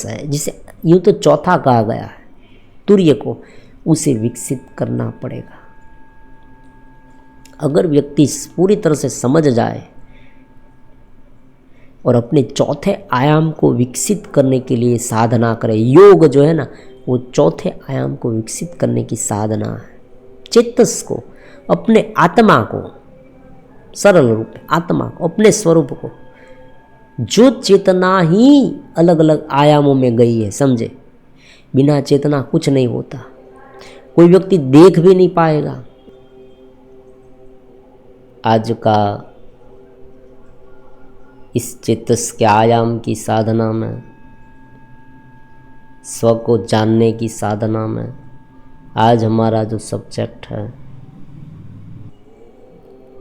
है, जिसे यूँ तो चौथा कहा गया है, तुर्य को, उसे विकसित करना पड़ेगा। अगर व्यक्ति पूरी तरह से समझ जाए और अपने चौथे आयाम को विकसित करने के लिए साधना करे, योग जो है ना वो चौथे आयाम को विकसित करने की साधना है। चेतस को, अपने आत्मा को, सरल रूप आत्मा को, अपने स्वरूप को, जो चेतना ही अलग अलग आयामों में गई है, समझे, बिना चेतना कुछ नहीं होता, कोई व्यक्ति देख भी नहीं पाएगा। आज का इस चेतस के आयाम की साधना में, स्व को जानने की साधना में, आज हमारा जो सब्जेक्ट है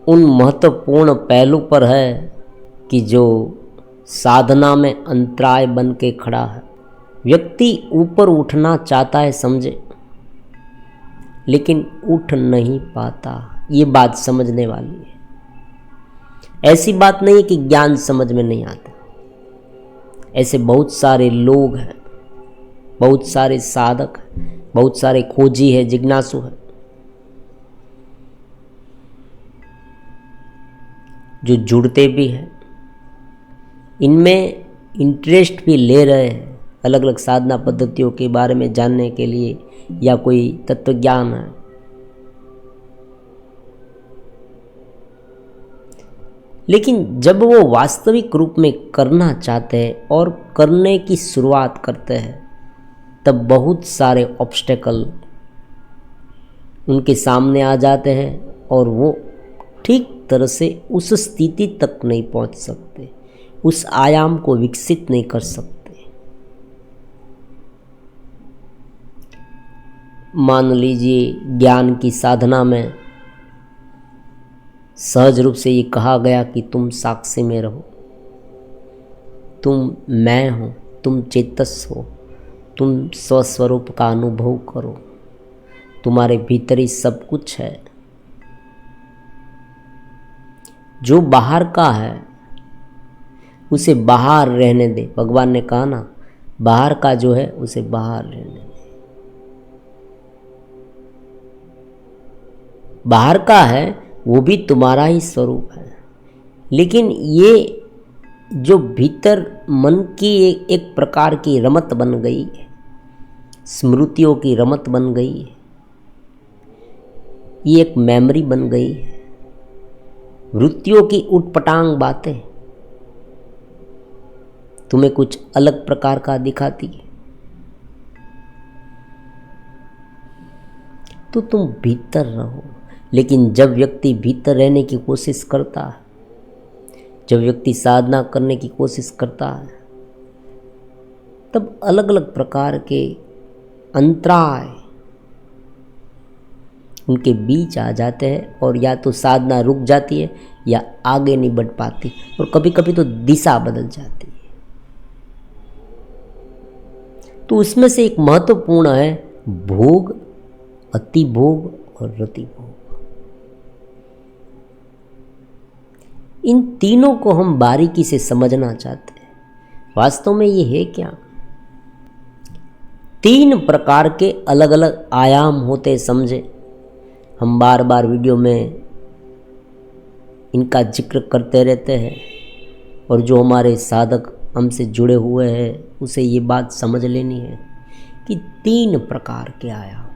उन महत्वपूर्ण पहलू पर है कि जो साधना में अंतराय बन के खड़ा है। व्यक्ति ऊपर उठना चाहता है, समझे, लेकिन उठ नहीं पाता। ये बात समझने वाली है। ऐसी बात नहीं है कि ज्ञान समझ में नहीं आता। ऐसे बहुत सारे लोग हैं, बहुत सारे साधक हैं, बहुत सारे खोजी है, जिज्ञासु है, जो जुड़ते भी हैं, इनमें इंटरेस्ट भी ले रहे हैं, अलग अलग साधना पद्धतियों के बारे में जानने के लिए, या कोई तत्वज्ञान है। लेकिन जब वो वास्तविक रूप में करना चाहते हैं और करने की शुरुआत करते हैं, तब बहुत सारे ऑब्स्टेकल उनके सामने आ जाते हैं और वो ठीक तरह से उस स्थिति तक नहीं पहुंच सकते, उस आयाम को विकसित नहीं कर सकते। मान लीजिए ज्ञान की साधना में सहज रूप से ये कहा गया कि तुम साक्षी में रहो, तुम मैं हो, तुम चेतस हो, तुम स्वस्वरूप का अनुभव करो, तुम्हारे भीतर ही सब कुछ है। जो बाहर का है उसे बाहर रहने दे। भगवान ने कहा ना, बाहर का जो है उसे बाहर रहने दे। बाहर का है वो भी तुम्हारा ही स्वरूप है, लेकिन ये जो भीतर मन की एक प्रकार की रमत बन गई है, स्मृतियों की रमत बन गई है, ये एक मेमोरी बन गई है, वृत्तियों की उटपटांग बातें तुम्हें कुछ अलग प्रकार का दिखाती है। तो तुम भीतर रहो। लेकिन जब व्यक्ति भीतर रहने की कोशिश करता है, जब व्यक्ति साधना करने की कोशिश करता है, तब अलग अलग प्रकार के अंतराय उनके बीच आ जाते हैं और या तो साधना रुक जाती है या आगे नहीं बढ़ पाती, और कभी कभी तो दिशा बदल जाती है। तो उसमें से एक महत्वपूर्ण है भोग, अति भोग और रति भोग। इन तीनों को हम बारीकी से समझना चाहते हैं। वास्तव में ये है क्या? तीन प्रकार के अलग अलग आयाम होते, समझे। हम बार बार वीडियो में इनका जिक्र करते रहते हैं, और जो हमारे साधक हमसे जुड़े हुए हैं उसे ये बात समझ लेनी है कि तीन प्रकार के आयाम।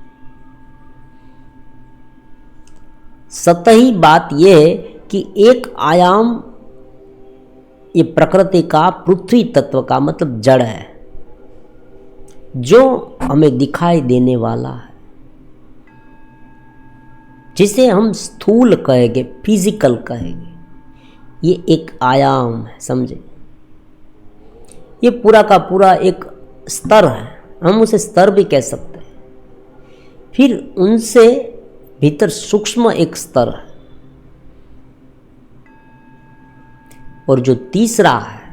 सतही बात यह है कि एक आयाम ये प्रकृति का, पृथ्वी तत्व का, मतलब जड़ है, जो हमें दिखाई देने वाला है, जिसे हम स्थूल कहेंगे, फिजिकल कहेंगे। ये एक आयाम है, समझे। ये पूरा का पूरा एक स्तर है, हम उसे स्तर भी कह सकते हैं। फिर उनसे भीतर सूक्ष्म एक स्तर है, और जो तीसरा है,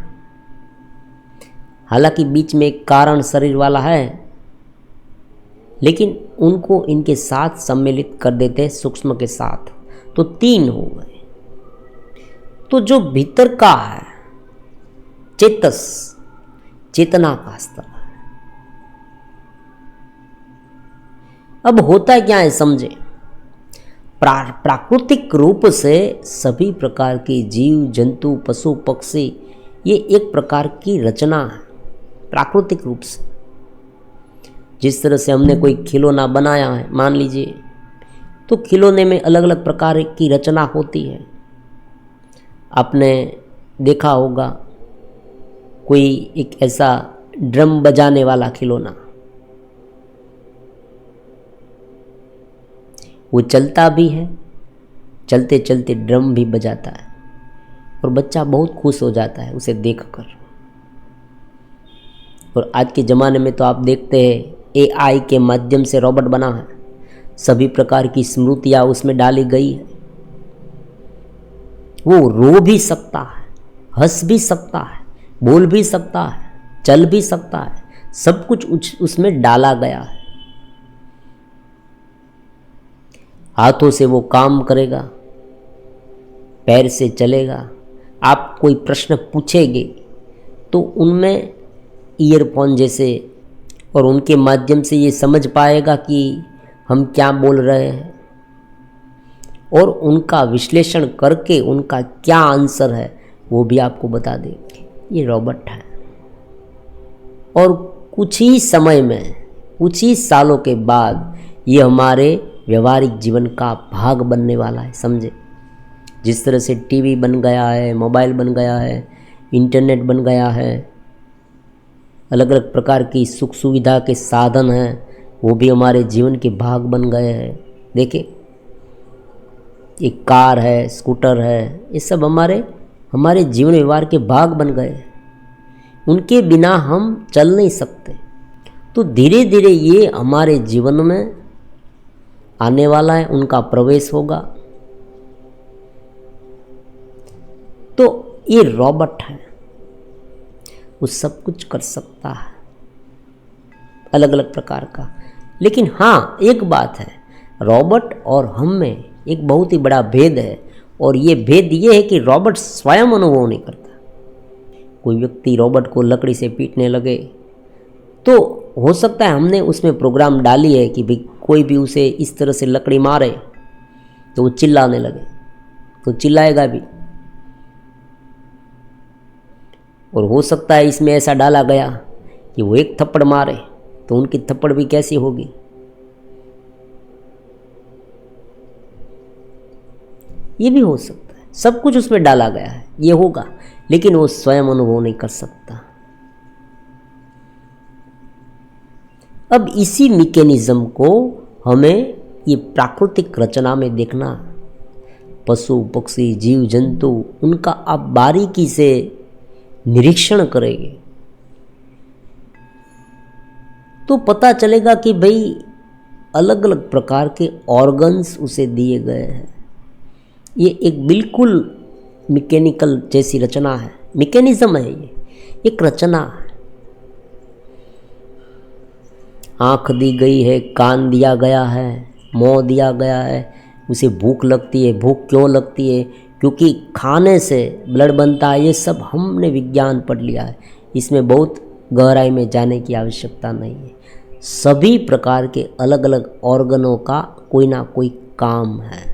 हालांकि बीच में एक कारण शरीर वाला है, लेकिन उनको इनके साथ सम्मिलित कर देते हैं सूक्ष्म के साथ, तो तीन हो गए। तो जो भीतर का है चेतस, चेतना का स्तर है। अब होता क्या है समझे, प्राकृतिक रूप से सभी प्रकार के जीव जंतु पशु पक्षी ये एक प्रकार की रचना है प्राकृतिक रूप से। जिस तरह से हमने कोई खिलौना बनाया है मान लीजिए, तो खिलौने में अलग अलग प्रकार की रचना होती है। आपने देखा होगा कोई एक ऐसा ड्रम बजाने वाला खिलौना, वो चलता भी है, चलते चलते ड्रम भी बजाता है और बच्चा बहुत खुश हो जाता है उसे देखकर। और आज के ज़माने में तो आप देखते हैं AI के माध्यम से रोबोट बना है, सभी प्रकार की स्मृतियाँ उसमें डाली गई है। वो रो भी सकता है, हंस भी सकता है, बोल भी सकता है, चल भी सकता है, सब कुछ उसमें डाला गया है। हाथों से वो काम करेगा, पैर से चलेगा। आप कोई प्रश्न पूछेंगे तो उनमें ईयरफोन जैसे, और उनके माध्यम से ये समझ पाएगा कि हम क्या बोल रहे हैं, और उनका विश्लेषण करके उनका क्या आंसर है वो भी आपको बता देंगे। ये रोबोट है। और कुछ ही समय में, कुछ ही सालों के बाद ये हमारे व्यवहारिक जीवन का भाग बनने वाला है, समझे। जिस तरह से टीवी बन गया है, मोबाइल बन गया है, इंटरनेट बन गया है, अलग अलग प्रकार की सुख सुविधा के साधन हैं, वो भी हमारे जीवन के भाग बन गए हैं। देखिए, एक कार है, स्कूटर है, ये सब हमारे जीवन व्यवहार के भाग बन गए हैं। उनके बिना हम चल नहीं सकते। तो धीरे धीरे ये हमारे जीवन में आने वाला है, उनका प्रवेश होगा। तो ये रोबोट है, वो सब कुछ कर सकता है अलग अलग प्रकार का। लेकिन हाँ, एक बात है, रोबोट और हम में एक बहुत ही बड़ा भेद है, और ये भेद ये है कि रोबोट स्वयं अनुभव नहीं करता। कोई व्यक्ति रोबोट को लकड़ी से पीटने लगे तो हो सकता है हमने उसमें प्रोग्राम डाली है कि भाई कोई भी उसे इस तरह से लकड़ी मारे तो वो चिल्लाने लगे, तो चिल्लाएगा भी। और हो सकता है इसमें ऐसा डाला गया कि वो एक थप्पड़ मारे तो उनकी थप्पड़ भी कैसी होगी। ये भी हो सकता है, सब कुछ उसमें डाला गया है, ये होगा, लेकिन वो स्वयं अनुभव नहीं कर सकता। अब इसी मैकेनिज्म को हमें ये प्राकृतिक रचना में देखना। पशु पक्षी जीव जंतु, उनका आप बारीकी से निरीक्षण करेंगे तो पता चलेगा कि भाई अलग अलग प्रकार के ऑर्गन्स उसे दिए गए हैं। ये एक बिल्कुल मैकेनिकल जैसी रचना है, मैकेनिज्म है, ये एक रचना है। आँख दी गई है, कान दिया गया है, मुंह दिया गया है। उसे भूख लगती है, भूख क्यों लगती है? क्योंकि खाने से ब्लड बनता है। ये सब हमने विज्ञान पढ़ लिया है, इसमें बहुत गहराई में जाने की आवश्यकता नहीं है। सभी प्रकार के अलग अलग ऑर्गनों का कोई ना कोई काम है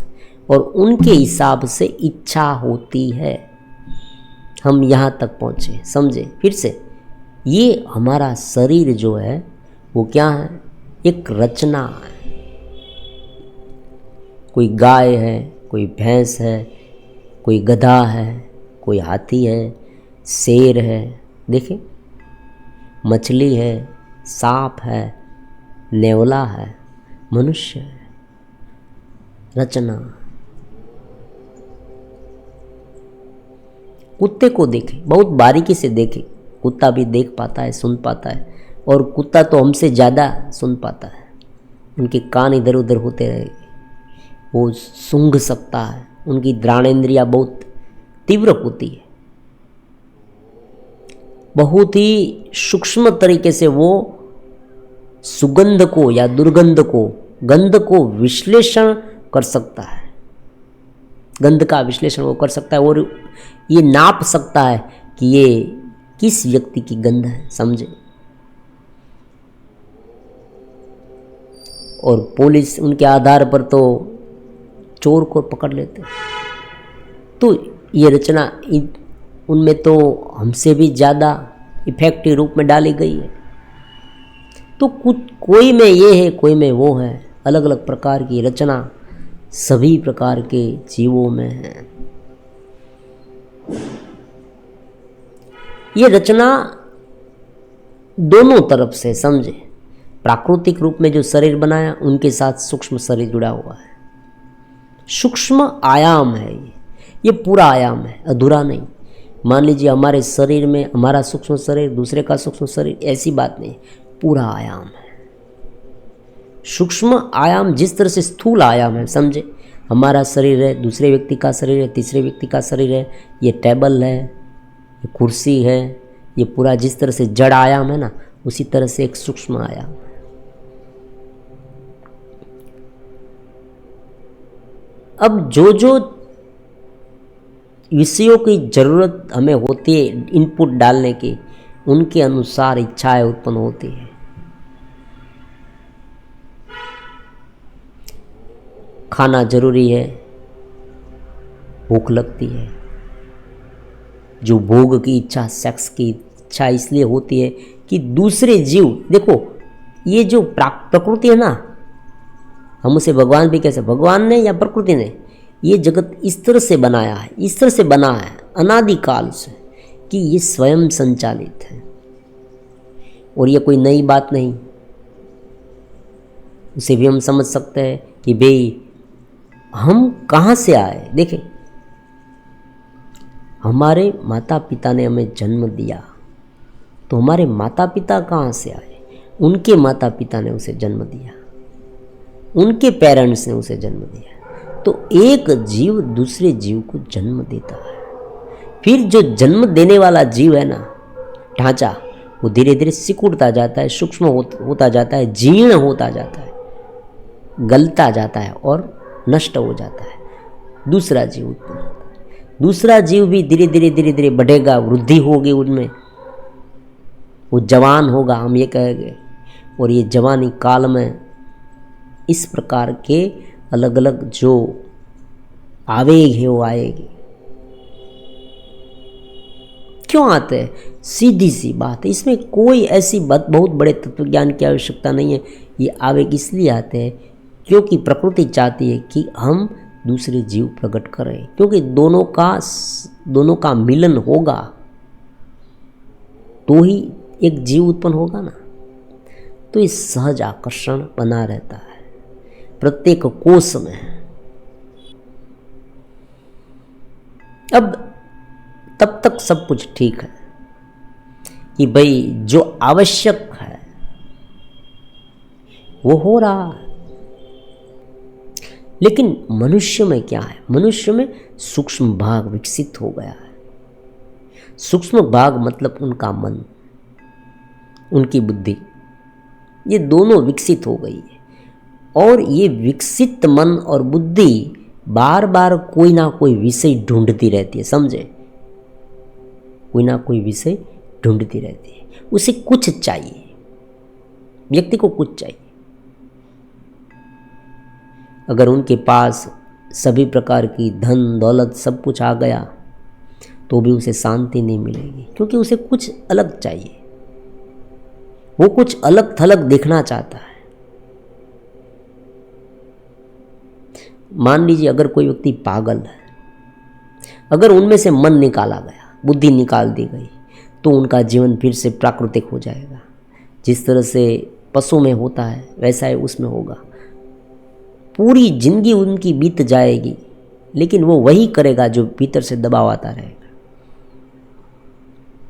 और उनके हिसाब से इच्छा होती है। हम यहाँ तक पहुँचे, समझे। फिर से ये हमारा शरीर जो है वो क्या है? एक रचना है। कोई गाय है, कोई भैंस है, कोई गधा है, कोई हाथी है, शेर है, देखें, मछली है, सांप है, नेवला है, मनुष्य है, रचना। कुत्ते को देखें, बहुत बारीकी से देखें। कुत्ता भी देख पाता है, सुन पाता है, और कुत्ता तो हमसे ज़्यादा सुन पाता है। उनके कान इधर उधर होते रहेंगे, वो सूंघ सकता है, उनकी घ्राणेंद्रियाँ बहुत तीव्र होती है। बहुत ही सूक्ष्म तरीके से वो सुगंध को या दुर्गंध को, गंध को विश्लेषण कर सकता है। गंध का विश्लेषण वो कर सकता है और ये नाप सकता है कि ये किस व्यक्ति की गंध है, समझे। और पुलिस उनके आधार पर तो चोर को पकड़ लेते। तो ये रचना उनमें तो हमसे भी ज़्यादा इफेक्टिव रूप में डाली गई है। तो कुछ कोई में ये है, कोई में वो है, अलग अलग प्रकार की रचना सभी प्रकार के जीवों में है। ये रचना दोनों तरफ से समझे। प्राकृतिक रूप में जो शरीर बनाया उनके साथ सूक्ष्म शरीर जुड़ा हुआ है। सूक्ष्म आयाम है ये पूरा आयाम है, अधूरा नहीं। मान लीजिए हमारे शरीर में हमारा सूक्ष्म शरीर, दूसरे का सूक्ष्म शरीर, ऐसी बात नहीं, पूरा आयाम है। सूक्ष्म आयाम जिस तरह से स्थूल आयाम है, समझे। हमारा शरीर है, दूसरे व्यक्ति का शरीर है, तीसरे व्यक्ति का शरीर है, ये टेबल है, ये कुर्सी है, ये पूरा जिस तरह से जड़ आयाम है ना, उसी तरह से एक सूक्ष्म आयाम है। अब जो जो विषयों की जरूरत हमें होती है इनपुट डालने की, उनके अनुसार इच्छाएं उत्पन्न होती है। खाना जरूरी है, भूख लगती है। जो भोग की इच्छा, सेक्स की इच्छा इसलिए होती है कि दूसरे जीव, देखो ये जो प्रकृति है ना, हम उसे भगवान भी कैसे, भगवान ने या प्रकृति ने ये जगत इस तरह से बनाया है, इस तरह से बना है अनादिकाल से कि ये स्वयं संचालित है। और ये कोई नई बात नहीं, उसे भी हम समझ सकते हैं कि भाई हम कहाँ से आए। देखें, हमारे माता पिता ने हमें जन्म दिया, तो हमारे माता पिता कहाँ से आए? उनके माता पिता ने उसे जन्म दिया, उनके पेरेंट्स ने उसे जन्म दिया। तो एक जीव दूसरे जीव को जन्म देता है। फिर जो जन्म देने वाला जीव है ना, ढांचा, वो धीरे धीरे सिकुड़ता जाता है, सूक्ष्म होता जाता है, जीर्ण होता जाता है, गलता जाता है और नष्ट हो जाता है। दूसरा जीव उत्पन्न होता है। दूसरा जीव भी धीरे धीरे बढ़ेगा, वृद्धि होगी उनमें, वो जवान होगा, हम ये कहेंगे। और ये जवानी काल में इस प्रकार के अलग अलग जो आवेग है वो आएगी। क्यों आते हैं? सीधी सी बात है, इसमें कोई ऐसी बहुत बड़े तत्वज्ञान की आवश्यकता नहीं है। ये आवेग इसलिए आते हैं क्योंकि प्रकृति चाहती है कि हम दूसरे जीव प्रकट करें, क्योंकि दोनों का मिलन होगा तो ही एक जीव उत्पन्न होगा ना। तो ये सहज आकर्षण बना रहता है प्रत्येक कोश में। अब तब तक सब कुछ ठीक है कि भाई जो आवश्यक है वो हो रहा है। लेकिन मनुष्य में क्या है? मनुष्य में सूक्ष्म भाग विकसित हो गया है। सूक्ष्म भाग मतलब उनका मन, उनकी बुद्धि, ये दोनों विकसित हो गई है। और ये विकसित मन और बुद्धि बार बार कोई ना कोई विषय ढूंढती रहती है, समझे। कोई ना कोई विषय ढूंढती रहती है, उसे कुछ चाहिए, व्यक्ति को कुछ चाहिए। अगर उनके पास सभी प्रकार की धन दौलत सब कुछ आ गया तो भी उसे शांति नहीं मिलेगी, क्योंकि उसे कुछ अलग चाहिए। वो कुछ अलग थलग देखना चाहता है। मान लीजिए अगर कोई व्यक्ति पागल है, अगर उनमें से मन निकाला गया, बुद्धि निकाल दी गई, तो उनका जीवन फिर से प्राकृतिक हो जाएगा। जिस तरह से पशु में होता है वैसा ही उसमें होगा। पूरी जिंदगी उनकी बीत जाएगी, लेकिन वो वही करेगा जो भीतर से दबाव आता रहेगा।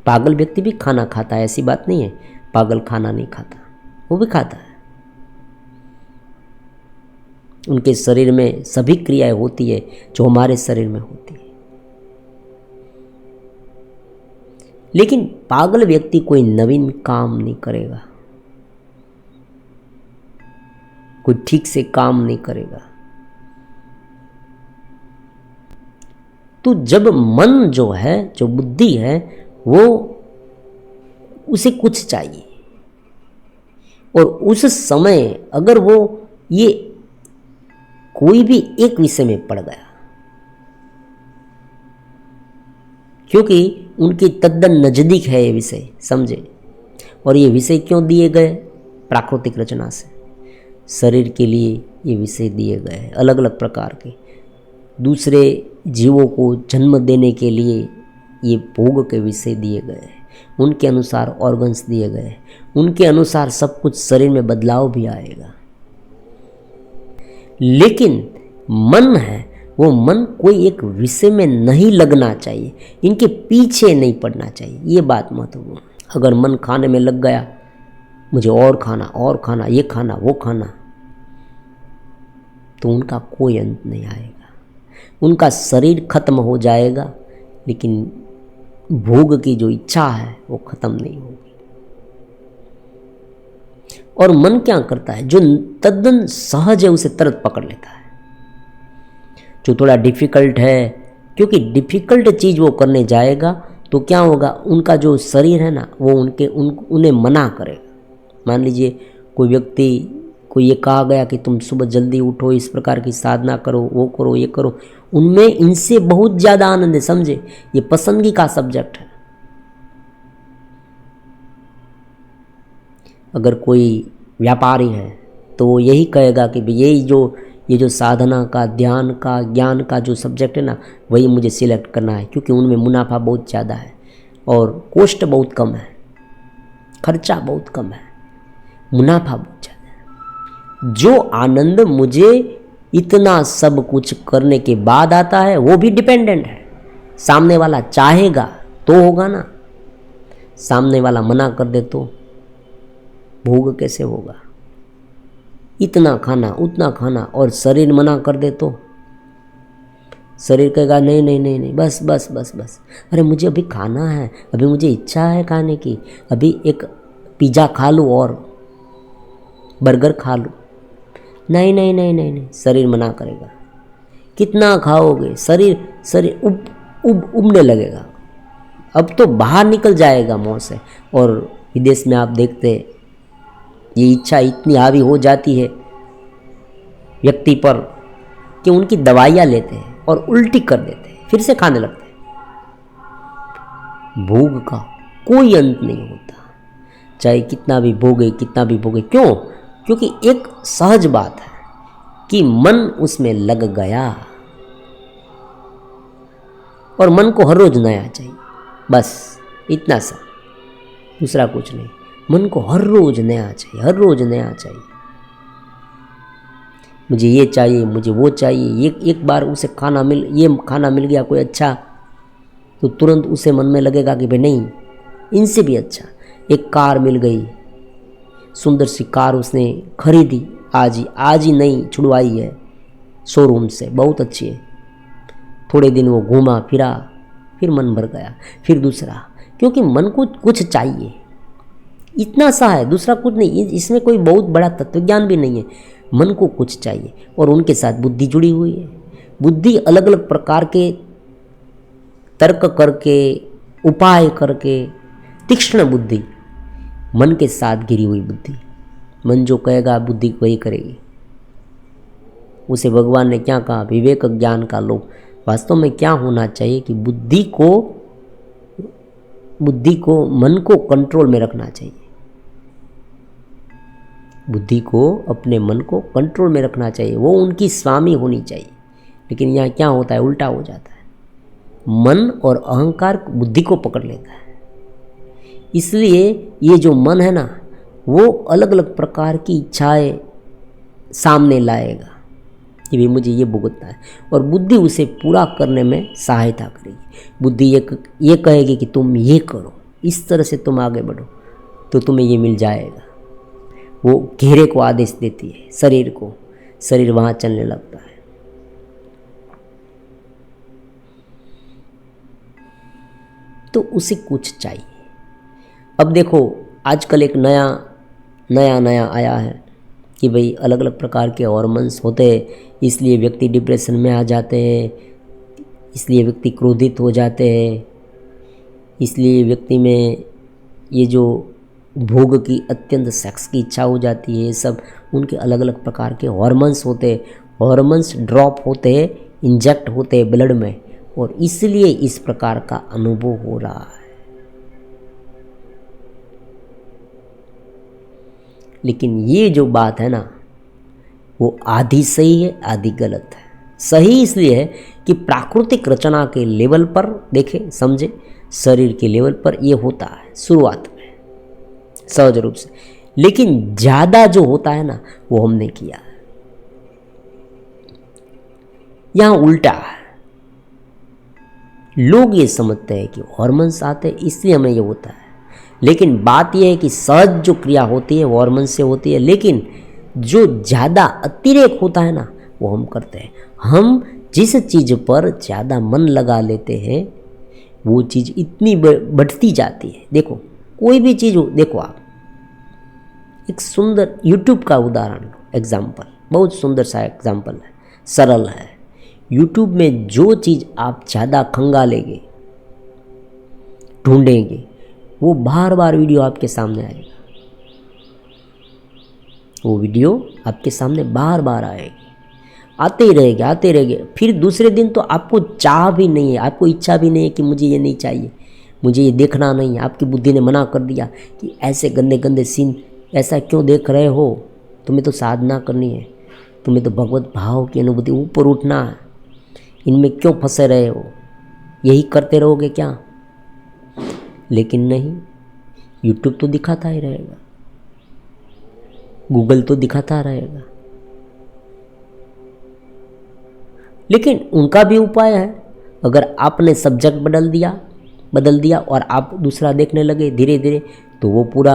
पागल व्यक्ति भी खाना खाता है, ऐसी बात नहीं है पागल खाना नहीं खाता, वो भी खाता है। उनके शरीर में सभी क्रियाएं होती है जो हमारे शरीर में होती है। लेकिन पागल व्यक्ति कोई नवीन काम नहीं करेगा, कोई ठीक से काम नहीं करेगा। तो जब मन जो है, जो बुद्धि है, वो उसे कुछ चाहिए, और उस समय अगर वो ये कोई भी एक विषय में पड़ गया, क्योंकि उनके तद्दन नज़दीक है ये विषय, समझे। और ये विषय क्यों दिए गए? प्राकृतिक रचना से शरीर के लिए ये विषय दिए गए हैं, अलग अलग प्रकार के। दूसरे जीवों को जन्म देने के लिए ये भोग के विषय दिए गए हैं, उनके अनुसार ऑर्गन्स दिए गए हैं, उनके अनुसार सब कुछ शरीर में बदलाव भी आएगा। लेकिन मन है, वो मन कोई एक विषय में नहीं लगना चाहिए, इनके पीछे नहीं पड़ना चाहिए, ये बात महत्वपूर्ण। अगर मन खाने में लग गया, मुझे और खाना, ये खाना, वो खाना, तो उनका कोई अंत नहीं आएगा, उनका शरीर खत्म हो जाएगा, लेकिन भोग की जो इच्छा है वो खत्म नहीं होगी। और मन क्या करता है? जो तद्दन सहज है उसे तुरंत पकड़ लेता है। जो थोड़ा डिफ़िकल्ट है, क्योंकि डिफ़िकल्ट चीज़ वो करने जाएगा तो क्या होगा, उनका जो शरीर है ना वो उन्हें मना करेगा। मान लीजिए कोई व्यक्ति को ये कहा गया कि तुम सुबह जल्दी उठो, इस प्रकार की साधना करो, वो करो, ये करो, उनमें इनसे बहुत ज़्यादा आनंद है, समझे। ये पसंदगी का सब्जेक्ट है। अगर कोई व्यापारी है तो वो यही कहेगा कि ये जो साधना का, ध्यान का, ज्ञान का जो सब्जेक्ट है ना, वही मुझे सिलेक्ट करना है, क्योंकि उनमें मुनाफा बहुत ज़्यादा है और कॉस्ट बहुत कम है, खर्चा बहुत कम है, मुनाफा बहुत ज़्यादा है। जो आनंद मुझे इतना सब कुछ करने के बाद आता है वो भी डिपेंडेंट है। सामने वाला चाहेगा तो होगा ना, सामने वाला मना कर दे तो भोग कैसे होगा? इतना खाना, उतना खाना, और शरीर मना कर दे तो शरीर कहेगा नहीं नहीं नहीं नहीं, बस बस बस बस, अरे मुझे अभी खाना है, अभी मुझे इच्छा है खाने की, अभी एक पिज़्ज़ा खा लूँ और बर्गर खा लूँ। नहीं नहीं नहीं नहीं नहीं, शरीर मना करेगा। कितना खाओगे? शरीर उबने लगेगा, अब तो बाहर निकल जाएगा मुँह से। और विदेश में आप देखते ये इच्छा इतनी हावी हो जाती है व्यक्ति पर कि उनकी दवाइयाँ लेते हैं और उल्टी कर देते हैं, फिर से खाने लगते हैं। भोग का कोई अंत नहीं होता, चाहे कितना भी भोगे, कितना भी भोगे। क्यों? क्योंकि एक सहज बात है कि मन उसमें लग गया, और मन को हर रोज नया चाहिए, बस इतना सा, दूसरा कुछ नहीं। मन को हर रोज नया चाहिए, हर रोज नया चाहिए। मुझे ये चाहिए, मुझे वो चाहिए। एक बार उसे खाना मिल गया कोई अच्छा, तो तुरंत उसे मन में लगेगा कि भाई नहीं, इनसे भी अच्छा। एक कार मिल गई, सुंदर सी कार उसने खरीदी, आज ही नई छुड़वाई है शोरूम से, बहुत अच्छी है। थोड़े दिन वो घूमा फिरा, फिर मन भर गया, फिर दूसरा, क्योंकि मन को कुछ चाहिए, इतना सा है, दूसरा कुछ नहीं। इसमें कोई बहुत बड़ा तत्वज्ञान भी नहीं है, मन को कुछ चाहिए। और उनके साथ बुद्धि जुड़ी हुई है। बुद्धि अलग अलग प्रकार के तर्क करके, उपाय करके, तीक्ष्ण बुद्धि, मन के साथ घिरी हुई बुद्धि। मन जो कहेगा बुद्धि वही करेगी। उसे भगवान ने क्या कहा? विवेक ज्ञान का लोभ। वास्तव में क्या होना चाहिए कि बुद्धि को मन को कंट्रोल में रखना चाहिए। बुद्धि को, अपने मन को कंट्रोल में रखना चाहिए, वो उनकी स्वामी होनी चाहिए। लेकिन यहाँ क्या होता है? उल्टा हो जाता है। मन और अहंकार बुद्धि को पकड़ लेता है। इसलिए ये जो मन है ना, वो अलग अलग प्रकार की इच्छाएं सामने लाएगा कि भी मुझे ये भुगतना है, और बुद्धि उसे पूरा करने में सहायता करेगी। बुद्धि ये कहेगी कि तुम ये करो, इस तरह से तुम आगे बढ़ो तो तुम्हें ये मिल जाएगा। वो घेरे को आदेश देती है शरीर को, शरीर वहाँ चलने लगता है। तो उसे कुछ चाहिए। अब देखो, आजकल एक नया आया है कि भाई अलग अलग प्रकार के हॉर्मोन्स होते हैं, इसलिए व्यक्ति डिप्रेशन में आ जाते हैं, इसलिए व्यक्ति क्रोधित हो जाते हैं, इसलिए व्यक्ति में ये जो भोग की अत्यंत सेक्स की इच्छा हो जाती है, ये सब उनके अलग अलग प्रकार के हॉर्मोन्स होते हैं, हॉर्मोन्स ड्रॉप होते हैं, इंजेक्ट होते हैं ब्लड में, और इसलिए इस प्रकार का अनुभव हो रहा है। लेकिन ये जो बात है ना, वो आधी सही है आधी गलत है। सही इसलिए है कि प्राकृतिक रचना के लेवल पर देखें, समझे, शरीर के लेवल पर ये होता है शुरुआत में सहज रूप से, लेकिन ज़्यादा जो होता है ना वो हमने किया है। यहाँ उल्टा है, लोग ये समझते हैं कि हॉर्मोन्स आते हैं इसलिए हमें ये होता है, लेकिन बात यह है कि सहज जो क्रिया होती है वो हॉर्मोन्स से होती है, लेकिन जो ज़्यादा अतिरेक होता है ना वो हम करते हैं। हम जिस चीज़ पर ज़्यादा मन लगा लेते हैं वो चीज़ इतनी बढ़ती जाती है। देखो कोई भी चीज़ हो, देखो आप एक सुंदर यूट्यूब का उदाहरण लो, एग्जाम्पल, बहुत सुंदर सा एग्जाम्पल है, सरल है। यूट्यूब में जो चीज़ आप ज़्यादा खंगालेंगे, ढूंढेंगे, वो बार बार वीडियो आपके सामने आएगा, वो वीडियो आपके सामने बार बार आएगी, आते ही रहेंगे। फिर दूसरे दिन तो आपको चाह भी नहीं है, आपको इच्छा भी नहीं है कि मुझे ये नहीं चाहिए, मुझे ये देखना नहीं है। आपकी बुद्धि ने मना कर दिया कि ऐसे गंदे गंदे सीन ऐसा क्यों देख रहे हो, तुम्हें तो साधना करनी है, तुम्हें तो भगवत भाव की अनुभूति ऊपर उठना है, इनमें क्यों फंसे रहे हो, यही करते रहोगे क्या? लेकिन नहीं, यूट्यूब तो दिखाता ही रहेगा, गूगल तो दिखाता रहेगा। लेकिन उनका भी उपाय है, अगर आपने सब्जेक्ट बदल दिया और आप दूसरा देखने लगे धीरे धीरे, तो वो पूरा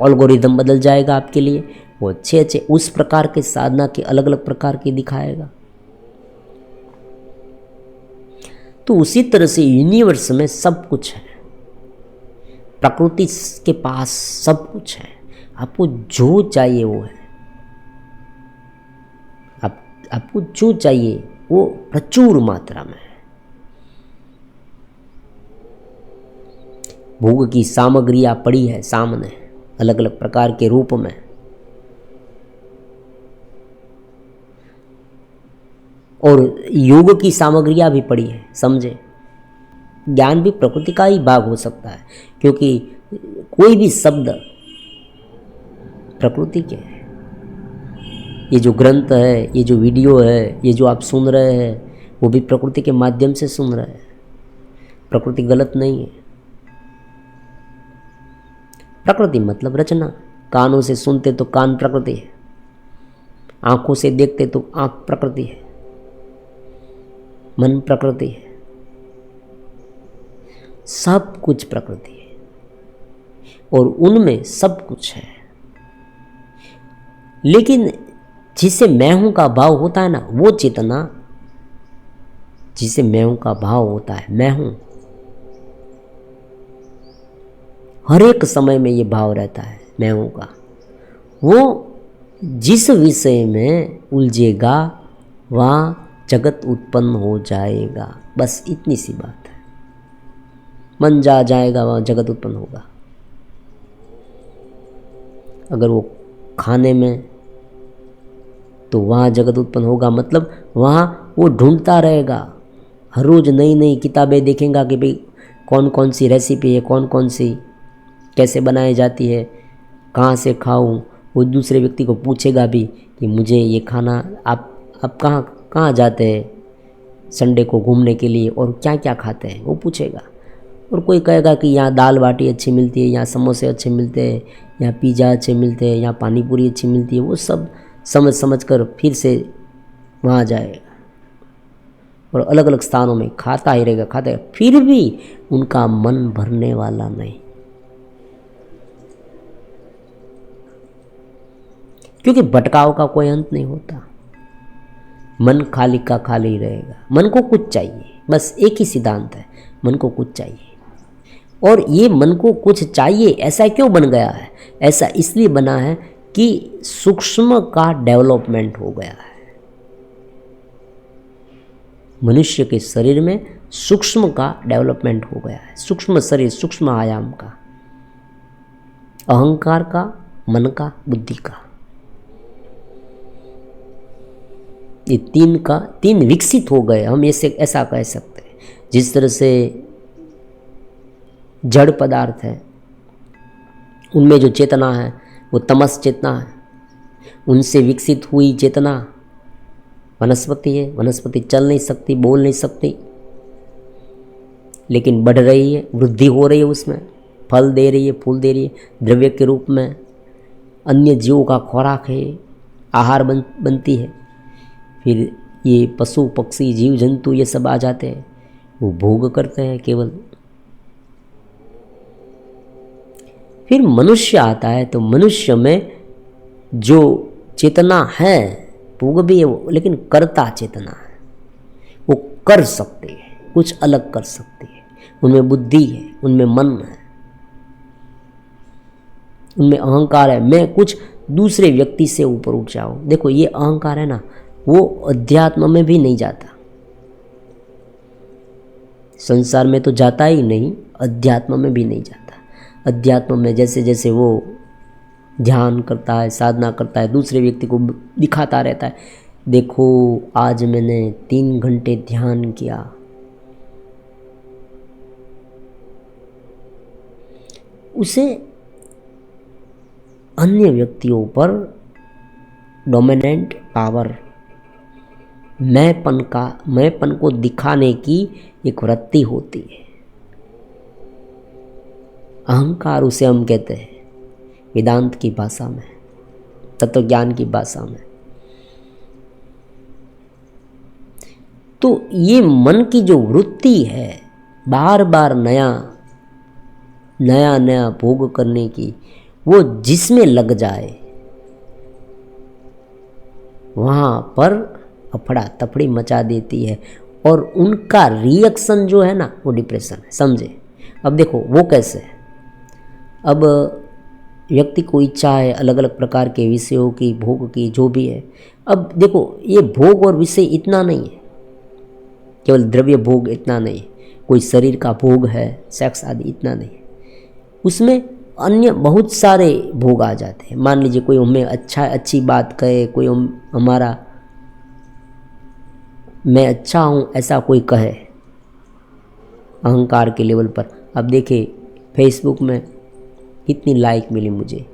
एल्गोरिदम बदल जाएगा आपके लिए, वो अच्छे उस प्रकार के साधना के अलग अलग प्रकार के दिखाएगा। तो उसी तरह से यूनिवर्स में सब कुछ है, प्रकृति के पास सब कुछ है, आपको जो चाहिए वो है, आपको जो चाहिए वो प्रचुर मात्रा में है। भोग की सामग्रियां पड़ी है सामने अलग अलग प्रकार के रूप में, और योग की सामग्रियां भी पड़ी है, समझे। ज्ञान भी प्रकृति का ही भाग हो सकता है, क्योंकि कोई भी शब्द प्रकृति के है। ये जो ग्रंथ है, ये जो वीडियो है, ये जो आप सुन रहे हैं, वो भी प्रकृति के माध्यम से सुन रहे हैं। प्रकृति गलत नहीं है। प्रकृति मतलब रचना। कानों से सुनते तो कान प्रकृति है, आंखों से देखते तो आंख प्रकृति है, मन प्रकृति है, सब कुछ प्रकृति है, और उनमें सब कुछ है। लेकिन जिसे मैं हूं का भाव होता है ना, वो चेतना, जिसे मैं हूं का भाव होता है, मैं हूं, हर एक समय में ये भाव रहता है मैं हूं का, वो जिस विषय में उलझेगा वहाँ जगत उत्पन्न हो जाएगा। बस इतनी सी बात है। मन जा जाएगा वहाँ जगत उत्पन्न होगा। अगर वो खाने में, तो वहाँ जगत उत्पन्न होगा, मतलब वहाँ वो ढूंढता रहेगा, हर रोज़ नई नई किताबें देखेगा कि भाई कौन कौन सी रेसिपी है, कौन कौन सी कैसे बनाई जाती है, कहाँ से खाऊं। वो दूसरे व्यक्ति को पूछेगा भी कि मुझे ये खाना, आप कहाँ जाते हैं संडे को घूमने के लिए और क्या क्या खाते हैं, वो पूछेगा। और कोई कहेगा कि यहाँ दाल बाटी अच्छी मिलती है, यहाँ समोसे अच्छे मिलते हैं, यहाँ पिज़्ज़ा अच्छे मिलते हैं, यहाँ पानी पूरी अच्छी मिलती है। वो सब समझ कर फिर से वहाँ जाएगा और अलग अलग स्थानों में खाता ही रहेगा, फिर भी उनका मन भरने वाला नहीं, क्योंकि भटकाव का कोई अंत नहीं होता। मन खाली का खाली ही रहेगा। मन को कुछ चाहिए, बस एक ही सिद्धांत है, मन को कुछ चाहिए। और ये मन को कुछ चाहिए ऐसा क्यों बन गया है? ऐसा इसलिए बना है कि सूक्ष्म का डेवलपमेंट हो गया है। मनुष्य के शरीर में सूक्ष्म का डेवलपमेंट हो गया है, सूक्ष्म शरीर, सूक्ष्म आयाम का। अहंकार का, मन का, बुद्धि का। ये तीन विकसित हो गए, हम ऐसा कह सकते हैं। जिस तरह से जड़ पदार्थ है उनमें जो चेतना है वो तमस चेतना है, उनसे विकसित हुई चेतना वनस्पति है। वनस्पति चल नहीं सकती, बोल नहीं सकती, लेकिन बढ़ रही है, वृद्धि हो रही है, उसमें फल दे रही है, फूल दे रही है, द्रव्य के रूप में अन्य जीवों का खुराक है, आहार बनती है। फिर ये पशु पक्षी जीव जंतु ये सब आ जाते हैं, वो भोग करते हैं केवल। फिर मनुष्य आता है, तो मनुष्य में जो चेतना है भोग भी है वो, लेकिन कर्ता चेतना है, वो कर सकते हैं, कुछ अलग कर सकते हैं। उनमें बुद्धि है, उनमें मन है, उनमें अहंकार है, मैं कुछ दूसरे व्यक्ति से ऊपर उठ जाऊं। देखो ये अहंकार है ना, वो अध्यात्म में भी नहीं जाता, संसार में तो जाता ही नहीं, अध्यात्म में भी नहीं जाता। अध्यात्म में जैसे जैसे वो ध्यान करता है, साधना करता है, दूसरे व्यक्ति को दिखाता रहता है, देखो आज मैंने 3 घंटे ध्यान किया, उसे अन्य व्यक्तियों पर डोमिनेंट पावर, मैंपन को दिखाने की एक वृत्ति होती है। अहंकार उसे हम कहते हैं वेदांत की भाषा में, तत्वज्ञान की भाषा में। तो ये मन की जो वृत्ति है बार बार नया नया भोग करने की, वो जिसमें लग जाए वहाँ पर अफड़ा तफड़ी मचा देती है, और उनका रिएक्शन जो है ना वो डिप्रेशन है, समझे। अब देखो वो कैसे है, अब व्यक्ति को इच्छा है अलग अलग प्रकार के विषयों की, भोग की, जो भी है। अब देखो ये भोग और विषय इतना नहीं है, केवल द्रव्य भोग इतना नहीं है, कोई शरीर का भोग है, सेक्स आदि इतना नहीं है, उसमें अन्य बहुत सारे भोग आ जाते हैं। मान लीजिए कोई हमें अच्छी बात कहे, कोई हमारा मैं अच्छा हूँ ऐसा कोई कहे अहंकार के लेवल पर। अब देखिए फेसबुक में कितनी लाइक मिली मुझे,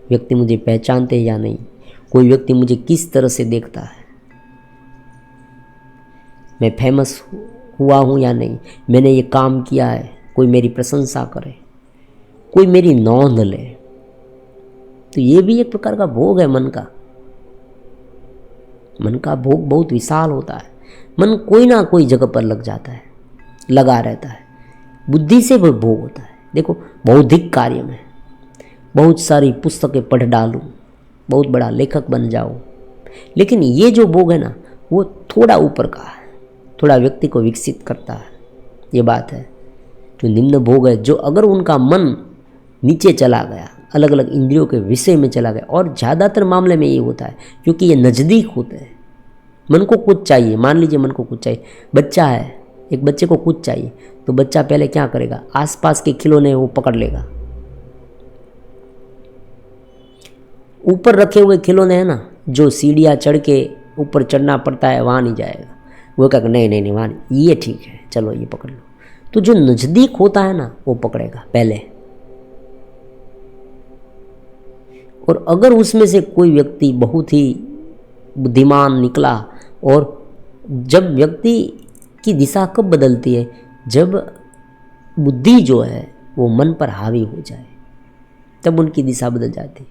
व्यक्ति मुझे पहचानते हैं या नहीं, कोई व्यक्ति मुझे किस तरह से देखता है, मैं फेमस हुआ हूँ या नहीं, मैंने ये काम किया है, कोई मेरी प्रशंसा करे, कोई मेरी नोंद ले। तो ये भी एक प्रकार का भोग है मन का। मन का भोग बहुत विशाल होता है। मन कोई ना कोई जगह पर लग जाता है, लगा रहता है। बुद्धि से भी भोग होता है। देखो बौद्धिक कार्य में बहुत सारी पुस्तकें पढ़ डालूं, बहुत बड़ा लेखक बन जाऊं, लेकिन ये जो भोग है ना वो थोड़ा ऊपर का है, थोड़ा व्यक्ति को विकसित करता है। ये बात है। जो निम्न भोग है, जो अगर उनका मन नीचे चला गया, अलग अलग इंद्रियों के विषय में चला गया, और ज़्यादातर मामले में ये होता है क्योंकि ये नज़दीक होते हैं। मन को कुछ चाहिए, मान लीजिए मन को कुछ चाहिए, बच्चा है, एक बच्चे को कुछ चाहिए, तो बच्चा पहले क्या करेगा, आसपास के खिलौने वो पकड़ लेगा। ऊपर रखे हुए खिलौने हैं ना, जो सीढ़ियाँ चढ़ के ऊपर चढ़ना पड़ता है, वहाँ नहीं जाएगा। वो कहेगा नहीं वहाँ नहीं, ये ठीक है, चलो ये पकड़ लो। तो जो नज़दीक होता है ना वो पकड़ेगा पहले। और अगर उसमें से कोई व्यक्ति बहुत ही बुद्धिमान निकला, और जब व्यक्ति की दिशा कब बदलती है, जब बुद्धि जो है वो मन पर हावी हो जाए, तब उनकी दिशा बदल जाती है।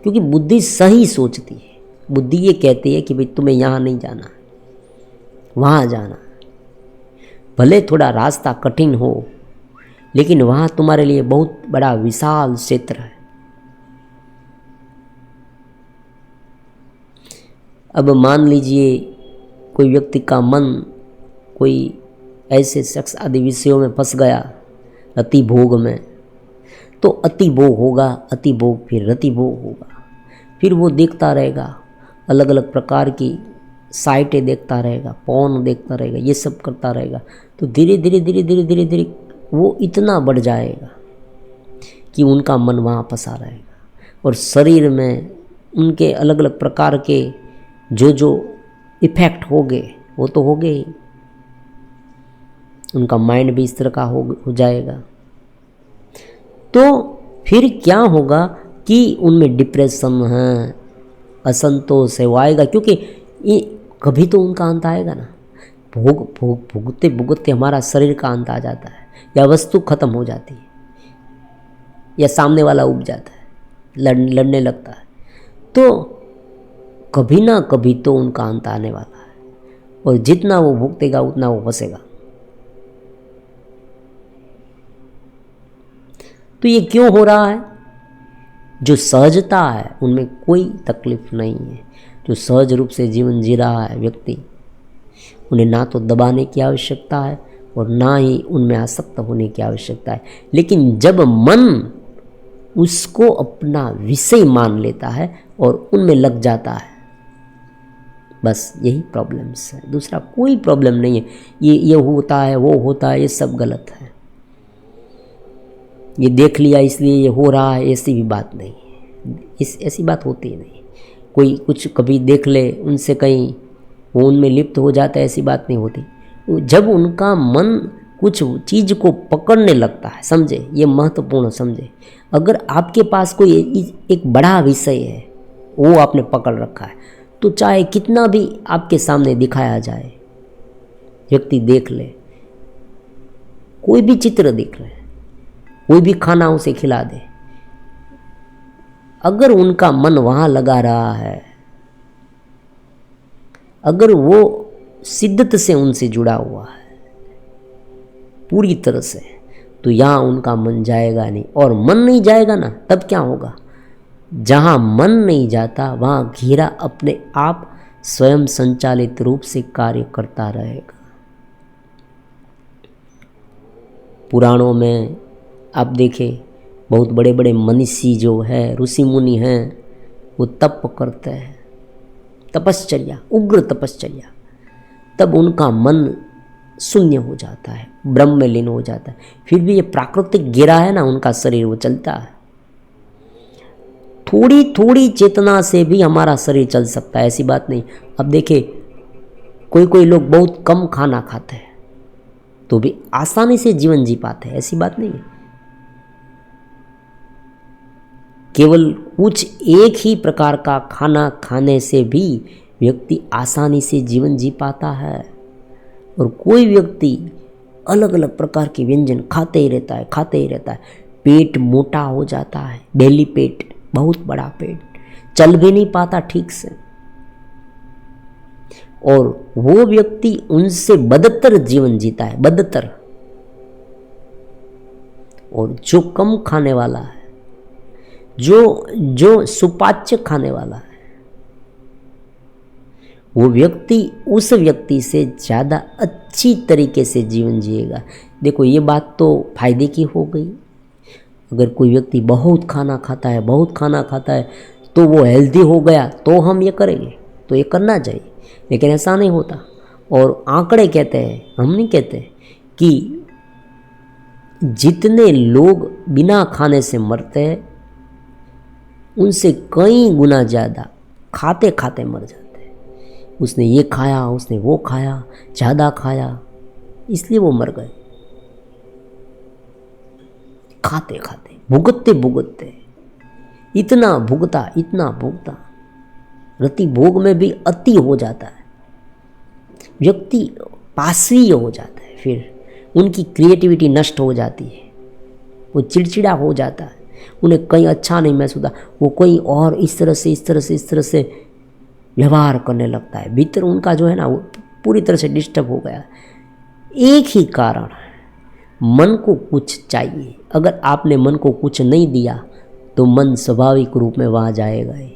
क्योंकि बुद्धि सही सोचती है। बुद्धि ये कहती है कि भाई तुम्हें यहाँ नहीं जाना, वहाँ जाना। भले थोड़ा रास्ता कठिन हो, लेकिन वहाँ तुम्हारे लिए बहुत बड़ा विशाल क्षेत्र है। अब मान लीजिए कोई व्यक्ति का मन कोई ऐसे सेक्स आदि विषयों में फंस गया, अति भोग में, तो अति भोग होगा, अति भोग फिर रति भोग होगा। फिर वो देखता रहेगा, अलग अलग प्रकार की साइटें देखता रहेगा, पॉर्न देखता रहेगा, ये सब करता रहेगा। तो धीरे धीरे धीरे धीरे धीरे धीरे वो इतना बढ़ जाएगा कि उनका मन वहाँ फंसा रहेगा और शरीर में उनके अलग अलग प्रकार के जो इफ़ेक्ट हो गए वो तो हो गए ही। उनका माइंड भी इस तरह का हो जाएगा। तो फिर क्या होगा कि उनमें डिप्रेशन है, असंतोष है, वो आएगा, क्योंकि ये कभी तो उनका अंत आएगा ना। भुगते भुगते हमारा शरीर का अंत आ जाता है, या वस्तु खत्म हो जाती है, या सामने वाला उब जाता है, लड़ने लगता है। तो कभी ना कभी तो उनका अंत आने वाला है, और जितना वो भुगतेगा उतना वो फंसेगा। तो ये क्यों हो रहा है? जो सहजता है उनमें कोई तकलीफ नहीं है, जो सहज रूप से जीवन जी रहा है व्यक्ति, उन्हें ना तो दबाने की आवश्यकता है और ना ही उनमें आसक्त होने की आवश्यकता है। लेकिन जब मन उसको अपना विषय मान लेता है और उनमें लग जाता है, बस यही प्रॉब्लम्स है, दूसरा कोई प्रॉब्लम नहीं है। ये होता है, वो होता है, ये सब गलत है। ये देख लिया इसलिए ये हो रहा है, ऐसी भी बात नहीं है। ऐसी बात होती ही नहीं। कोई कुछ कभी देख ले, उनसे कहीं वो उनमें लिप्त हो जाता है, ऐसी बात नहीं होती। जब उनका मन कुछ चीज़ को पकड़ने लगता है, समझे, ये महत्वपूर्ण समझे। अगर आपके पास कोई एक बड़ा विषय है, वो आपने पकड़ रखा है, तो चाहे कितना भी आपके सामने दिखाया जाए, व्यक्ति देख ले, कोई भी चित्र देख ले, कोई भी खाना उसे खिला दे, अगर उनका मन वहाँ लगा रहा है, अगर वो शिद्दत से उनसे जुड़ा हुआ है पूरी तरह से, तो यहाँ उनका मन जाएगा नहीं। और मन नहीं जाएगा ना, तब क्या होगा? जहाँ मन नहीं जाता वहाँ घेरा अपने आप स्वयं संचालित रूप से कार्य करता रहेगा। पुराणों में आप देखें, बहुत बड़े बड़े मनीषी जो है, ऋषि मुनि हैं, वो तप करते हैं, तपश्चर्या, उग्र तपश्चर्या, तब उनका मन शून्य हो जाता है, ब्रह्म में लीन हो जाता है। फिर भी ये प्राकृतिक गिरा है ना उनका शरीर, वो चलता है। थोड़ी थोड़ी चेतना से भी हमारा शरीर चल सकता है, ऐसी बात नहीं। अब देखिए, कोई लोग बहुत कम खाना खाते हैं तो भी आसानी से जीवन जी पाते हैं, ऐसी बात नहीं है। केवल कुछ एक ही प्रकार का खाना खाने से भी व्यक्ति आसानी से जीवन जी पाता है, और कोई व्यक्ति अलग अलग प्रकार के व्यंजन खाते ही रहता है, पेट मोटा हो जाता है, बेली पेट, बहुत बड़ा पेट, चल भी नहीं पाता ठीक से, और वो व्यक्ति उनसे बदतर जीवन जीता है, बदतर। और जो कम खाने वाला है, जो सुपाच्य खाने वाला है, वो व्यक्ति उस व्यक्ति से ज़्यादा अच्छी तरीके से जीवन जिएगा। देखो, ये बात तो फायदे की हो गई। अगर कोई व्यक्ति बहुत खाना खाता है तो वो हेल्दी हो गया, तो हम ये करेंगे, तो ये करना चाहिए, लेकिन ऐसा नहीं होता। और आंकड़े कहते हैं, हम नहीं कहते, कि जितने लोग बिना खाने से मरते हैं उनसे कई गुना ज़्यादा खाते खाते मर जाते हैं। उसने ये खाया, उसने वो खाया, ज़्यादा खाया, इसलिए वो मर गए। खाते खाते, भुगतते भुगतते, इतना भुगता, रति भोग में भी अति हो जाता है, व्यक्ति पाशवीय हो जाता है, फिर उनकी क्रिएटिविटी नष्ट हो जाती है, वो चिड़चिड़ा हो जाता है, उन्हें कहीं अच्छा नहीं महसूस होता, वो कोई और इस तरह से व्यवहार करने लगता है। भीतर उनका जो है ना, वो पूरी तरह से डिस्टर्ब हो गया। एक ही कारण है, मन को कुछ चाहिए। अगर आपने मन को कुछ नहीं दिया तो मन स्वाभाविक रूप में वहाँ जाएगा ही,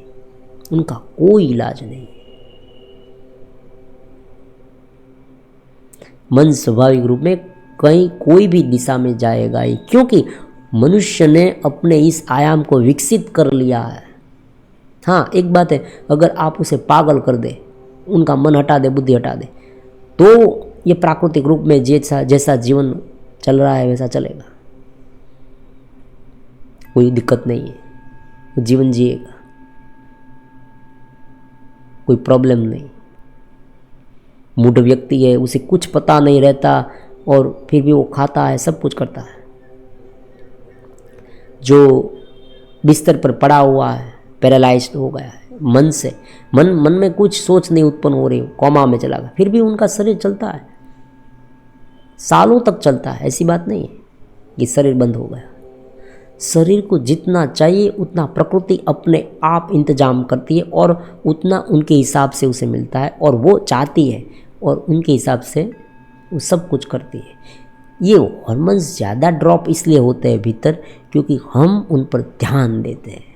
उनका कोई इलाज नहीं। मन स्वाभाविक रूप में कहीं कोई भी दिशा में जाएगा ही, क्योंकि मनुष्य ने अपने इस आयाम को विकसित कर लिया है। हाँ, एक बात है, अगर आप उसे पागल कर दे, उनका मन हटा दे, बुद्धि हटा दे, तो ये प्राकृतिक रूप में जैसा जीवन चल रहा है वैसा चलेगा, कोई दिक्कत नहीं है, वो जीवन जिएगा, कोई प्रॉब्लम नहीं। मूढ़ व्यक्ति है, उसे कुछ पता नहीं रहता और फिर भी वो खाता है, सब कुछ करता है। जो बिस्तर पर पड़ा हुआ है, पैरालाइज्ड हो गया है मन से, मन में कुछ सोच नहीं उत्पन्न हो रही, कोमा में चला गया, फिर भी उनका शरीर चलता है, सालों तक चलता है। ऐसी बात नहीं है कि शरीर बंद हो गया। शरीर को जितना चाहिए उतना प्रकृति अपने आप इंतजाम करती है और उतना उनके हिसाब से उसे मिलता है, और वो चाहती है और उनके हिसाब से वो सब कुछ करती है। ये हार्मोन्स ज़्यादा ड्रॉप इसलिए होते हैं भीतर क्योंकि हम उन पर ध्यान देते हैं।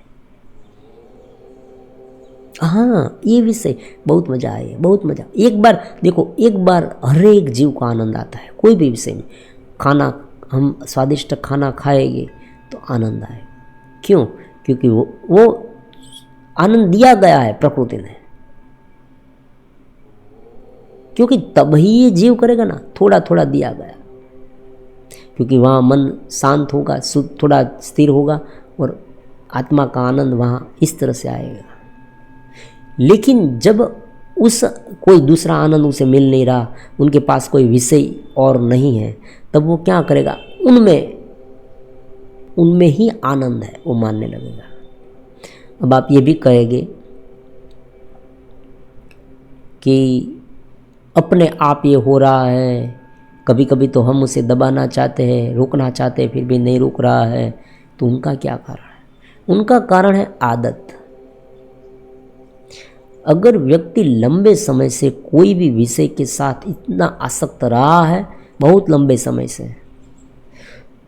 हाँ, ये विषय बहुत मज़ा आया, बहुत मज़ा। एक बार देखो, एक बार हर एक जीव को आनंद आता है कोई भी विषय में। खाना, हम स्वादिष्ट खाना खाएंगे तो आनंद आए। क्यों? क्योंकि वो आनंद दिया गया है प्रकृति ने, क्योंकि तभी ये जीव करेगा ना, थोड़ा थोड़ा दिया गया, क्योंकि वहाँ मन शांत होगा, थोड़ा स्थिर होगा और आत्मा का आनंद वहाँ इस तरह से आएगा। लेकिन जब उस कोई दूसरा आनंद उसे मिल नहीं रहा, उनके पास कोई विषय और नहीं है, तब वो क्या करेगा? उनमें ही आनंद है, वो मानने लगेगा। अब आप ये भी कहेंगे कि अपने आप ये हो रहा है, कभी कभी तो हम उसे दबाना चाहते हैं, रोकना चाहते हैं, फिर भी नहीं रुक रहा है, तो उनका क्या कारण है? उनका कारण है आदत। अगर व्यक्ति लंबे समय से कोई भी विषय के साथ इतना आसक्त रहा है, बहुत लंबे समय से,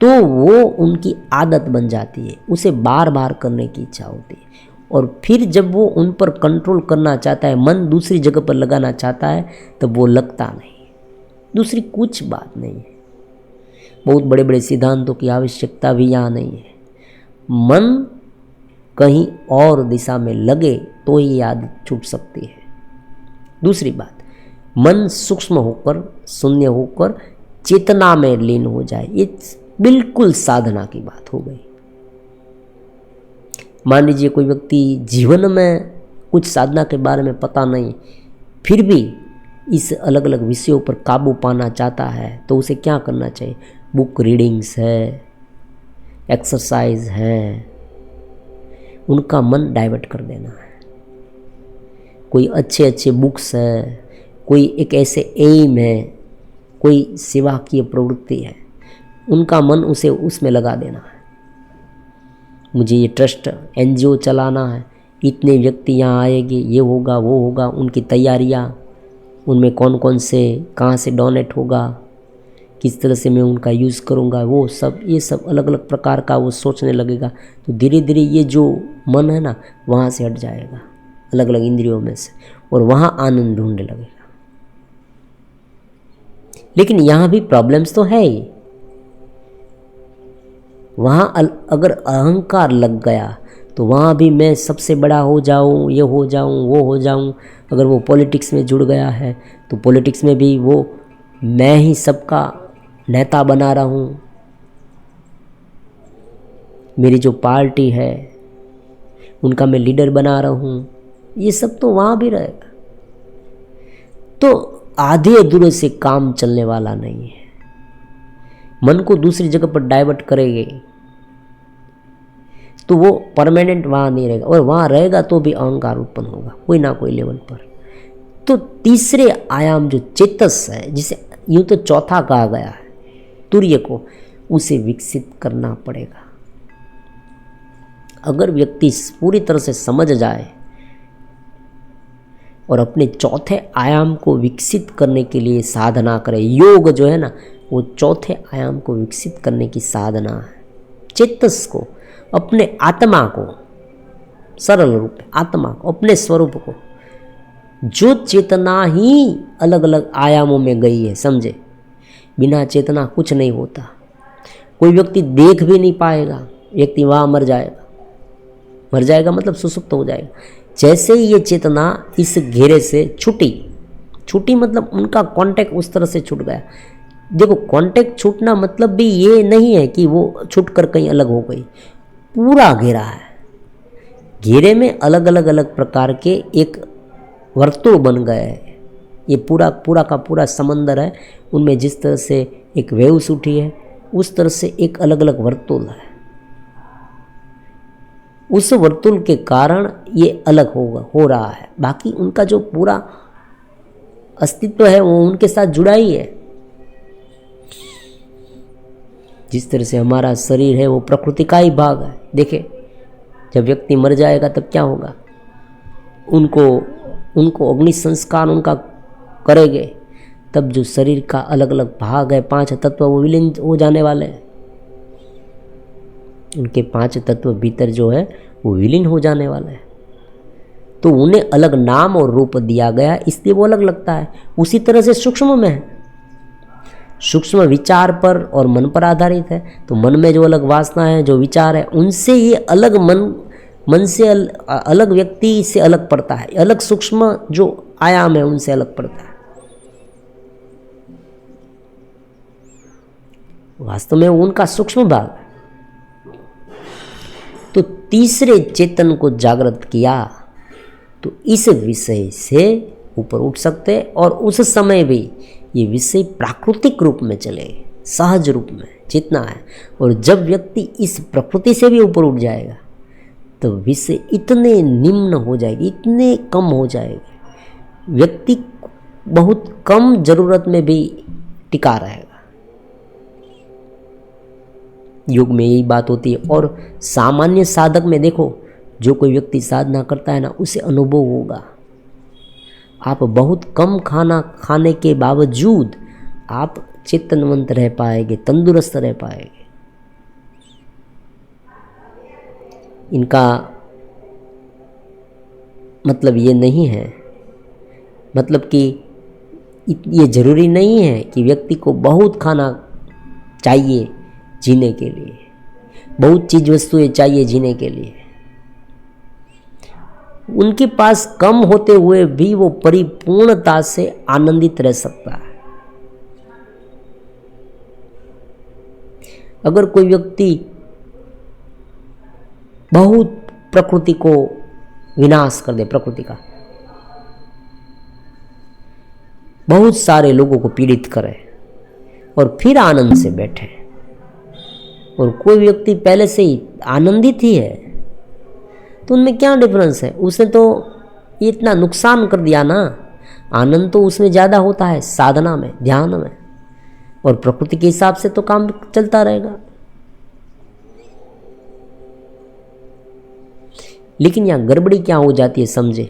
तो वो उनकी आदत बन जाती है, उसे बार बार करने की इच्छा होती है। और फिर जब वो उन पर कंट्रोल करना चाहता है, मन दूसरी जगह पर लगाना चाहता है, तब वो लगता नहीं। दूसरी कुछ बात नहीं है, बहुत बड़े बड़े सिद्धांतों की आवश्यकता भी यहाँ नहीं है। मन कहीं और दिशा में लगे तो ही आदत छूट सकती है। दूसरी बात, मन सूक्ष्म होकर, शून्य होकर चेतना में लीन हो जाए, ये बिल्कुल साधना की बात हो गई। मान लीजिए कोई व्यक्ति जीवन में कुछ साधना के बारे में पता नहीं, फिर भी इस अलग अलग विषयों पर काबू पाना चाहता है, तो उसे क्या करना चाहिए? बुक रीडिंग्स है, एक्सरसाइज है, उनका मन डाइवर्ट कर देना है। कोई अच्छे अच्छे बुक्स है, कोई एक ऐसे एम है, कोई सेवा की प्रवृत्ति है, उनका मन उसे उसमें लगा देना है। मुझे ये ट्रस्ट एनजीओ चलाना है, इतने व्यक्ति यहाँ आएंगे, ये होगा वो होगा, उनकी तैयारियाँ, उनमें कौन कौन से कहाँ से डोनेट होगा, किस तरह से मैं उनका यूज़ करूँगा, वो सब, ये सब अलग अलग प्रकार का वो सोचने लगेगा। तो धीरे धीरे ये जो मन है ना, वहाँ से हट जाएगा अलग अलग इंद्रियों में से, और वहाँ आनंद ढूंढने लगेगा। लेकिन यहाँ भी प्रॉब्लम्स तो है ही। वहाँ अगर अहंकार लग गया तो वहाँ भी मैं सबसे बड़ा हो जाऊँ, ये हो जाऊँ, वो हो जाऊँ। अगर वो पॉलिटिक्स में जुड़ गया है तो पॉलिटिक्स में भी वो मैं ही सबका नेता बना रहा हूँ, मेरी जो पार्टी है उनका मैं लीडर बना रहा हूँ, ये सब तो वहाँ भी रहेगा। तो आधे अधूरे से काम चलने वाला नहीं है। मन को दूसरी जगह पर डाइवर्ट करेंगे तो वो परमानेंट वहाँ नहीं रहेगा, और वहाँ रहेगा तो भी अहंकार उत्पन्न होगा कोई ना कोई लेवल पर। तो तीसरे आयाम जो चेतस है, जिसे यूँ तो चौथा कहा गया है, तुर्य को, उसे विकसित करना पड़ेगा। अगर व्यक्ति पूरी तरह से समझ जाए और अपने चौथे आयाम को विकसित करने के लिए साधना करे, योग जो है ना, वो चौथे आयाम को विकसित करने की साधना है। चेतस को, अपने आत्मा को, सरल रूप में आत्मा को, अपने स्वरूप को, जो चेतना ही अलग अलग आयामों में गई है, समझे, बिना चेतना कुछ नहीं होता। कोई व्यक्ति देख भी नहीं पाएगा, व्यक्ति वहाँ मर जाएगा। मर जाएगा मतलब सुसुप्त हो जाएगा। जैसे ही ये चेतना इस घेरे से छूटी मतलब उनका कांटेक्ट उस तरह से छूट गया, देखो कांटेक्ट छूटना मतलब भी ये नहीं है कि वो छूट कर कहीं अलग हो गई, पूरा घेरा है। घेरे में अलग अलग अलग प्रकार के एक वर्तुल बन गए हैं। ये पूरा पूरा का पूरा समंदर है, उनमें जिस तरह से एक वेव्स उठी है उस तरह से एक अलग अलग वर्तुल है। उस वर्तुल के कारण ये अलग हो रहा है, बाकी उनका जो पूरा अस्तित्व है वो उनके साथ जुड़ा ही है। जिस तरह से हमारा शरीर है वो प्रकृति का ही भाग है। देखे जब व्यक्ति मर जाएगा तब क्या होगा, उनको अग्नि संस्कार उनका करेंगे, तब जो शरीर का अलग अलग भाग है 5 तत्व वो विलीन हो जाने वाले हैं। उनके 5 तत्व भीतर जो है वो विलीन हो जाने वाले हैं, तो उन्हें अलग नाम और रूप दिया गया, इसलिए वो अलग लगता है। उसी तरह से सूक्ष्म में है, सूक्ष्म विचार पर और मन पर आधारित है, तो मन में जो अलग वासना है, जो विचार है, उनसे ये अलग मन से अलग व्यक्ति से अलग पड़ता है, अलग सूक्ष्म जो आयाम है उनसे अलग पड़ता है। वास्तव में उनका सूक्ष्म भाग है। तो तीसरे चेतन को जागृत किया तो इस विषय से ऊपर उठ सकते, और उस समय भी ये विषय प्राकृतिक रूप में चले, सहज रूप में जितना है। और जब व्यक्ति इस प्रकृति से भी ऊपर उठ जाएगा तो विषय इतने निम्न हो जाएगी, इतने कम हो जाएगी, व्यक्ति बहुत कम जरूरत में भी टिका रहेगा। योग में यही बात होती है। और सामान्य साधक में देखो, जो कोई व्यक्ति साधना करता है ना, उसे अनुभव होगा। आप बहुत कम खाना खाने के बावजूद आप चेतनवंत रह पाएंगे, तंदुरुस्त रह पाएंगे। इनका मतलब ये नहीं है, मतलब कि ये जरूरी नहीं है कि व्यक्ति को बहुत खाना चाहिए जीने के लिए, बहुत चीज वस्तुएं चाहिए जीने के लिए। उनके पास कम होते हुए भी वो परिपूर्णता से आनंदित रह सकता है। अगर कोई व्यक्ति बहुत प्रकृति को विनाश कर दे, प्रकृति का बहुत सारे लोगों को पीड़ित करे और फिर आनंद से बैठे, और कोई व्यक्ति पहले से ही आनंदित ही है, तो उनमें क्या डिफरेंस है? उसने तो इतना नुकसान कर दिया ना। आनंद तो उसमें ज़्यादा होता है साधना में, ध्यान में, और प्रकृति के हिसाब से तो काम चलता रहेगा। लेकिन यहाँ गड़बड़ी क्या हो जाती है समझे,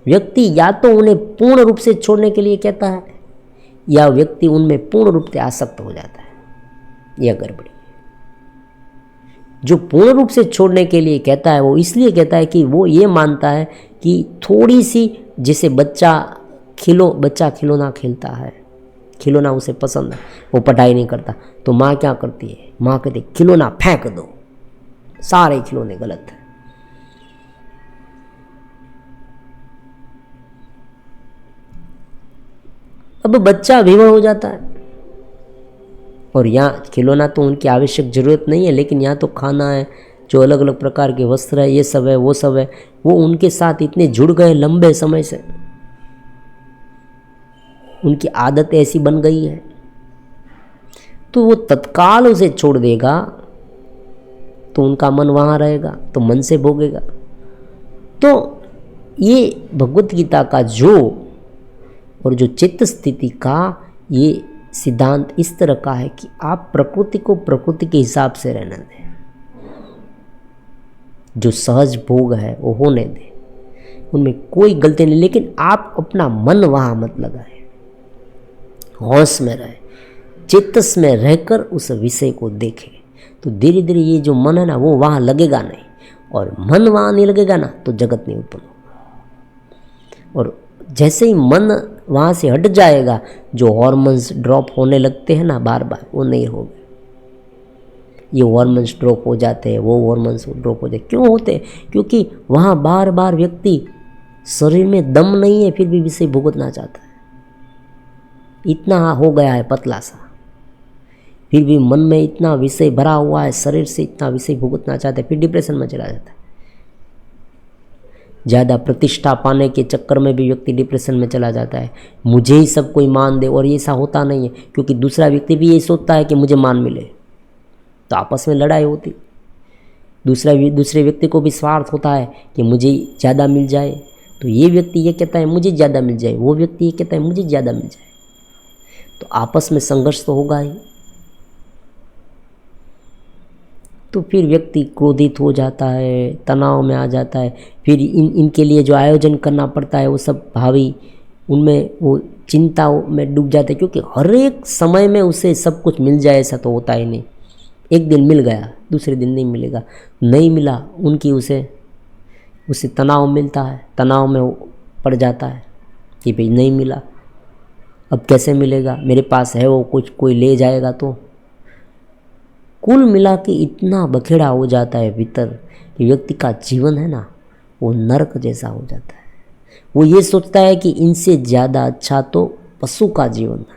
व्यक्ति या तो उन्हें पूर्ण रूप से छोड़ने के लिए कहता है, या व्यक्ति उनमें पूर्ण रूप से आसक्त हो जाता है। यह गड़बड़ी। जो पूर्ण रूप से छोड़ने के लिए कहता है वो इसलिए कहता है कि वो ये मानता है कि थोड़ी सी, जैसे बच्चा खिलौना खेलता है, खिलौना उसे पसंद है, वो पढ़ाई नहीं करता, तो माँ क्या करती है, माँ कहती खिलौना फेंक दो, सारे खिलौने गलत है। अब बच्चा विवश हो जाता है, और यहाँ खिलौना तो उनकी आवश्यक जरूरत नहीं है, लेकिन यहाँ तो खाना है, जो अलग अलग प्रकार के वस्त्र है, ये सब है, वो सब है, वो उनके साथ इतने जुड़ गए लंबे समय से, उनकी आदत ऐसी बन गई है, तो वो तत्काल उसे छोड़ देगा तो उनका मन वहाँ रहेगा, तो मन से भोगेगा। तो ये भगवत गीता का और जो चित्त स्थिति का ये सिद्धांत इस तरह का है कि आप प्रकृति को प्रकृति के हिसाब से रहने दें, जो सहज भोग है वो होने दें, उनमें कोई गलती नहीं, लेकिन आप अपना मन वहाँ मत लगाए, होश में रहे, चित्त में रहकर उस विषय को देखें। तो धीरे धीरे ये जो मन है ना वो वहाँ लगेगा नहीं, और मन वहाँ नहीं लगेगा ना तो जगत नहीं उत्पन्न होगा। और जैसे ही मन वहाँ से हट जाएगा, जो हार्मोन्स ड्रॉप होने लगते हैं ना बार बार, वो नहीं होंगे। ये हार्मोन्स ड्रॉप हो जाते हैं, वो हार्मोन्स ड्रॉप हो जाते, क्यों होते हैं? क्योंकि वहाँ बार बार व्यक्ति शरीर में दम नहीं है, फिर भी विषय भुगतना चाहता है, इतना हो गया है पतला सा। फिर भी मन में इतना विषय भरा हुआ है, शरीर से इतना विषय भुगतना चाहते हैं, फिर डिप्रेशन में चला जाता है। ज़्यादा प्रतिष्ठा पाने के चक्कर में भी व्यक्ति डिप्रेशन में चला जाता है, मुझे ही सब कोई मान दे, और ये ऐसा होता नहीं है, क्योंकि दूसरा व्यक्ति भी यही सोचता है कि मुझे मान मिले, तो आपस में लड़ाई होती। दूसरे व्यक्ति को भी स्वार्थ होता है कि मुझे ज़्यादा मिल जाए, तो ये व्यक्ति ये कहता है मुझे ज़्यादा मिल जाए, वो व्यक्ति ये कहता है मुझे ज़्यादा मिल जाए, तो आपस में संघर्ष तो होगा ही। तो फिर व्यक्ति क्रोधित हो जाता है, तनाव में आ जाता है, फिर इनके लिए जो आयोजन करना पड़ता है वो सब भावी, उनमें वो चिंता में डूब जाते हैं, क्योंकि हर एक समय में उसे सब कुछ मिल जाए ऐसा तो होता ही नहीं। एक दिन मिल गया, दूसरे दिन नहीं मिलेगा, नहीं मिला, उनकी उसे तनाव मिलता है, तनाव में वो पड़ जाता है कि भाई नहीं मिला, अब कैसे मिलेगा, मेरे पास है वो कुछ, कोई ले जाएगा तो। कुल मिला के इतना बखेड़ा हो जाता है भीतर कि व्यक्ति का जीवन है ना वो नरक जैसा हो जाता है। वो ये सोचता है कि इनसे ज़्यादा अच्छा तो पशु का जीवन है।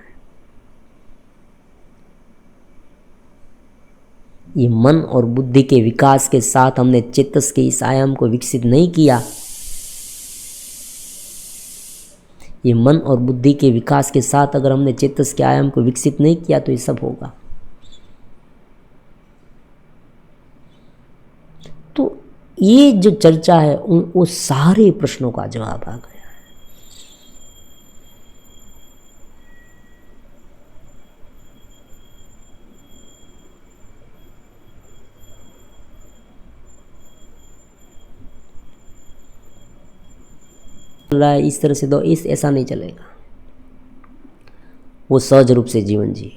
ये मन और बुद्धि के विकास के साथ हमने चेतस के इस आयाम को विकसित नहीं किया। ये मन और बुद्धि के विकास के साथ अगर हमने चेतस के आयाम को विकसित नहीं किया तो ये सब होगा। तो ये जो चर्चा है वो सारे प्रश्नों का जवाब आ गया है। इस तरह से दो, ऐसा नहीं चलेगा। वो सहज रूप से जीवन जी।